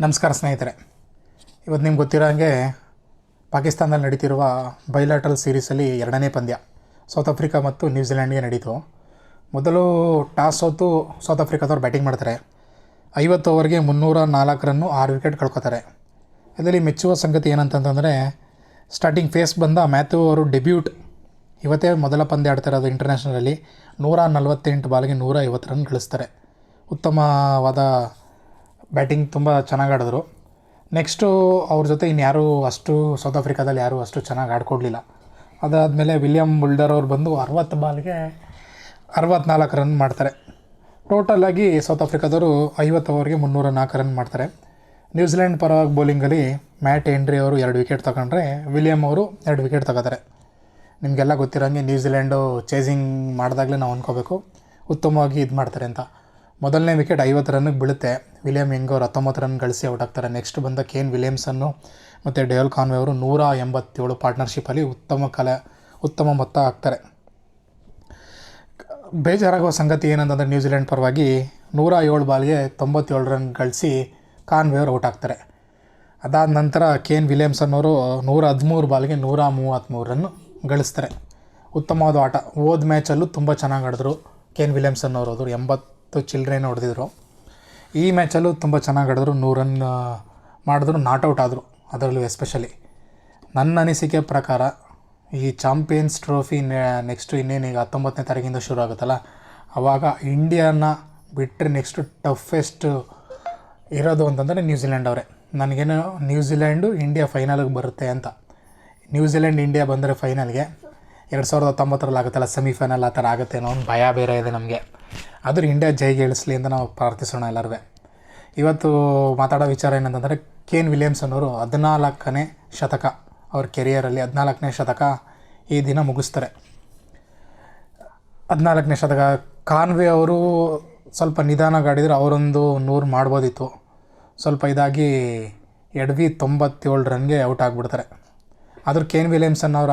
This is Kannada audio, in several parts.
ನಮಸ್ಕಾರ ಸ್ನೇಹಿತರೆ. ಇವತ್ತು ನಿಮ್ಗೆ ಗೊತ್ತಿರೋ ಹಾಗೆ ಪಾಕಿಸ್ತಾನದಲ್ಲಿ ನಡೀತಿರುವ ಬೈಲಾಟ್ರಲ್ ಸೀರೀಸಲ್ಲಿ ಎರಡನೇ ಪಂದ್ಯ ಸೌತ್ ಆಫ್ರಿಕಾ ಮತ್ತು ನ್ಯೂಜಿಲೆಂಡ್ಗೆ ನಡೀತು. ಮೊದಲು ಟಾಸ್ ಸೋತು ಸೌತ್ ಆಫ್ರಿಕಾದವ್ರು ಬ್ಯಾಟಿಂಗ್ ಮಾಡ್ತಾರೆ. 50 ಓವರ್ಗೆ 304 ರನ್ನು 6 ವಿಕೆಟ್ ಕಳ್ಕೊತಾರೆ. ಇದರಲ್ಲಿ ಮೆಚ್ಚುವ ಸಂಗತಿ ಏನಂತಂದರೆ ಸ್ಟಾರ್ಟಿಂಗ್ ಫೇಸ್ ಬಂದ ಮ್ಯಾಥ್ಯೂ ಅವರು ಡೆಬ್ಯೂಟ್ ಇವತ್ತೇ ಮೊದಲ ಪಂದ್ಯ ಆಡ್ತಿರೋದು ಇಂಟರ್ನ್ಯಾಷನಲಲ್ಲಿ. 148 ಬಾಲ್ಗೆ 150 ರನ್ ಗಳಿಸ್ತಾರೆ. ಉತ್ತಮವಾದ ಬ್ಯಾಟಿಂಗ್, ತುಂಬ ಚೆನ್ನಾಗಿ ಆಡಿದ್ರು. ನೆಕ್ಸ್ಟು ಅವ್ರ ಜೊತೆ ಇನ್ಯಾರೂ ಅಷ್ಟು ಸೌತ್ ಆಫ್ರಿಕಾದಲ್ಲಿ ಯಾರೂ ಅಷ್ಟು ಚೆನ್ನಾಗಿ ಆಡ್ಕೊಡ್ಲಿಲ್ಲ. ಅದಾದಮೇಲೆ ವಿಲಿಯಮ್ ಮುಲ್ಡರ್ ಅವ್ರು ಬಂದು 60 ಬಾಲ್ಗೆ 64 ರನ್ ಮಾಡ್ತಾರೆ. ಟೋಟಲಾಗಿ ಸೌತ್ ಆಫ್ರಿಕಾದವರು 50 ಓವರ್ಗೆ 304 ರನ್ ಮಾಡ್ತಾರೆ. ನ್ಯೂಜಿಲೆಂಡ್ ಪರವಾಗಿ ಬೌಲಿಂಗಲ್ಲಿ ಮ್ಯಾಟ್ ಹೆನ್ರಿ ಅವರು 2 ವಿಕೆಟ್ ತಗೊಂಡ್ರೆ ವಿಲಿಯಮ್ ಅವರು 2 ವಿಕೆಟ್ ತಗೋತಾರೆ. ನಿಮಗೆಲ್ಲ ಗೊತ್ತಿರೋಂಗೆ ನ್ಯೂಜಿಲೆಂಡು ಚೇಸಿಂಗ್ ಮಾಡಿದಾಗಲೇ ನಾವು ಅಂದ್ಕೋಬೇಕು ಉತ್ತಮವಾಗಿ ಇದು ಮಾಡ್ತಾರೆ ಅಂತ. ಮೊದಲನೇ ವಿಕೆಟ್ 50 ರನ್ನಿಗೆ ಬೀಳುತ್ತೆ. ವಿಲಿಯಮ್ ಹೆಂಗ್ ಅವರು 19 ರನ್ ಗಳಿಸಿ ಔಟ್ ಆಗ್ತಾರೆ. ನೆಕ್ಸ್ಟ್ ಬಂದ ಕೇನ್ ವಿಲಿಯಮ್ಸನ್ನು ಮತ್ತು ಡೇಲ್ ಕಾನ್ವೆ ಅವರು 187 ಪಾರ್ಟ್ನರ್ಶಿಪ್ಪಲ್ಲಿ ಉತ್ತಮ ಮೊತ್ತ ಹಾಕ್ತಾರೆ. ಬೇಜಾರಾಗುವ ಸಂಗತಿ ಏನಂತಂದರೆ ನ್ಯೂಜಿಲೆಂಡ್ ಪರವಾಗಿ 107 ಬಾಲ್ಗೆ 97 ರನ್ ಗಳಿಸಿ ಕಾನ್ವೆ ಅವರು ಔಟ್ ಆಗ್ತಾರೆ. ಅದಾದ ನಂತರ ಕೇನ್ ವಿಲಿಯಮ್ಸನ್ ಅವರು 113 ಬಾಲ್ಗೆ 133 ರನ್ ಗಳಿಸ್ತಾರೆ. ಉತ್ತಮವಾದ ಆಟ. ಹೋದ ಮ್ಯಾಚಲ್ಲೂ ತುಂಬ ಚೆನ್ನಾಗಿ ಆಡಿದ್ರು ಕೇನ್ ವಿಲಿಯಮ್ಸನ್ ಅವರು. 80 ಚಿಲ್ಡ್ರೇನು ಹೊಡೆದಿದ್ರು. ಈ ಮ್ಯಾಚಲ್ಲೂ ತುಂಬ ಚೆನ್ನಾಗಿ ಆಡಿದ್ರು. 100 ರನ್ ಮಾಡಿದ್ರು, ನಾಟ್ಔಟ್ ಆದರು. ಅದರಲ್ಲೂ ಎಸ್ಪೆಷಲಿ ನನ್ನ ಅನಿಸಿಕೆ ಪ್ರಕಾರ ಈ ಚಾಂಪಿಯನ್ಸ್ ಟ್ರೋಫಿ ನೆಕ್ಸ್ಟು ಇನ್ನೇನೀಗ 19ನೇ ತಾರೀಕಿಂದ ಶುರು ಆಗುತ್ತಲ್ಲ, ಆವಾಗ ಇಂಡಿಯಾನ ಬಿಟ್ಟರೆ ನೆಕ್ಸ್ಟು ಟಫೆಸ್ಟ್ ಇರೋದು ಅಂತಂದರೆ ನ್ಯೂಜಿಲೆಂಡ್ ಅವರೇ. ನನಗೇನು ನ್ಯೂಜಿಲೆಂಡು ಇಂಡಿಯಾ ಫೈನಲ್ಗೆ ಬರುತ್ತೆ ಅಂತ. ನ್ಯೂಜಿಲೆಂಡ್ ಇಂಡಿಯಾ ಬಂದರೆ ಫೈನಲ್ಗೆ 2019ರಲ್ಲಿ ಆಗುತ್ತಲ್ಲ ಸೆಮಿಫೈನಲ್, ಆ ಥರ ಆಗುತ್ತೆ ಅನ್ನೋ ಒಂದು ಭಯ ಬೇರೆ ಇದೆ ನಮಗೆ. ಆದರೂ ಇಂಡಿಯಾ ಜೈಗೆ ಇಳಿಸ್ಲಿ ಅಂತ ನಾವು ಪ್ರಾರ್ಥಿಸೋಣ ಎಲ್ಲರೂ. ಇವತ್ತು ಮಾತಾಡೋ ವಿಚಾರ ಏನಂತಂದರೆ ಕೇನ್ ವಿಲಿಯಮ್ಸನ್ ಅವರು 14ನೇ ಶತಕ, ಅವ್ರ ಕೆರಿಯರಲ್ಲಿ 14ನೇ ಶತಕ ಈ ದಿನ ಮುಗಿಸ್ತಾರೆ. 14ನೇ ಶತಕ. ಕಾನ್ವೆ ಅವರು ಸ್ವಲ್ಪ ನಿಧಾನವಾಗಿ ಆಡಿದರೆ ಅವರೊಂದು 100 ಮಾಡ್ಬೋದಿತ್ತು. ಸ್ವಲ್ಪ ಇದಾಗಿ ಎಡವಿ 97 ರನ್ಗೆ ಔಟ್ ಆಗಿಬಿಡ್ತಾರೆ. ಆದರೂ ಕೇನ್ ವಿಲಿಯಮ್ಸನ್ ಅವರ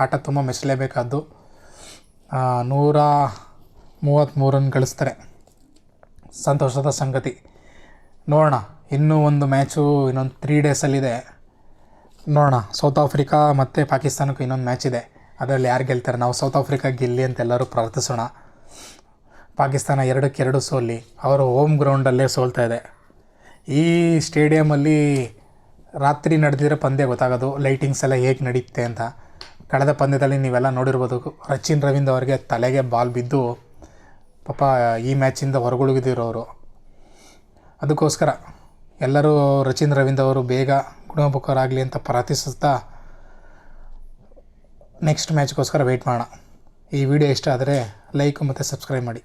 ಆಟ ತುಂಬ ಮೆಚ್ಚಲೇಬೇಕಾದ್ದು. 133 ರನ್ ಗಳಿಸ್ತಾರೆ. ಸಂತೋಷದ ಸಂಗತಿ. ನೋಡೋಣ, ಇನ್ನೂ ಒಂದು ಮ್ಯಾಚು ಇನ್ನೊಂದು 3 ಡೇಸಲ್ಲಿದೆ. ನೋಡೋಣ, ಸೌತ್ ಆಫ್ರಿಕಾ ಮತ್ತು ಪಾಕಿಸ್ತಾನಕ್ಕೂ ಇನ್ನೊಂದು ಮ್ಯಾಚ್ ಇದೆ. ಅದರಲ್ಲಿ ಯಾರು ಗೆಲ್ತಾರೆ? ನಾವು ಸೌತ್ ಆಫ್ರಿಕಾ ಗೆಲ್ಲಿ ಅಂತ ಎಲ್ಲರೂ ಪ್ರಾರ್ಥಿಸೋಣ. ಪಾಕಿಸ್ತಾನ 2-2 ಸೋಲಿ, ಅವರು ಹೋಮ್ ಗ್ರೌಂಡಲ್ಲೇ ಸೋಲ್ತಾ ಇದೆ. ಈ ಸ್ಟೇಡಿಯಮಲ್ಲಿ ರಾತ್ರಿ ನಡೆದಿರೋ ಪಂದ್ಯ ಗೊತ್ತಾಗೋದು ಲೈಟಿಂಗ್ಸ್ ಎಲ್ಲ ಹೇಗೆ ನಡೀತೆ ಅಂತ. ಕಳೆದ ಪಂದ್ಯದಲ್ಲಿ ನೀವೆಲ್ಲ ನೋಡಿರ್ಬೋದು, ರಚಿನ್ ರವೀಂದ್ರ ಅವರಿಗೆ ತಲೆಗೆ ಬಾಲ್ ಬಿದ್ದು ಪಾಪ ಈ ಮ್ಯಾಚಿಂದ ಹೊರಗುಳಿದಿರೋರು. ಅದಕ್ಕೋಸ್ಕರ ಎಲ್ಲರೂ ರಚಿನ್ ರವೀಂದ್ರ ಅವರು ಬೇಗ ಗುಣಮುಖರಾಗಲಿ ಅಂತ ಪ್ರಾರ್ಥಿಸುತ್ತಾ ನೆಕ್ಸ್ಟ್ ಮ್ಯಾಚ್ಗೋಸ್ಕರ ವೆಯ್ಟ್ ಮಾಡೋಣ. ಈ ವಿಡಿಯೋ ಇಷ್ಟ ಆದರೆ ಲೈಕ್ ಮತ್ತು ಸಬ್ಸ್ಕ್ರೈಬ್ ಮಾಡಿ.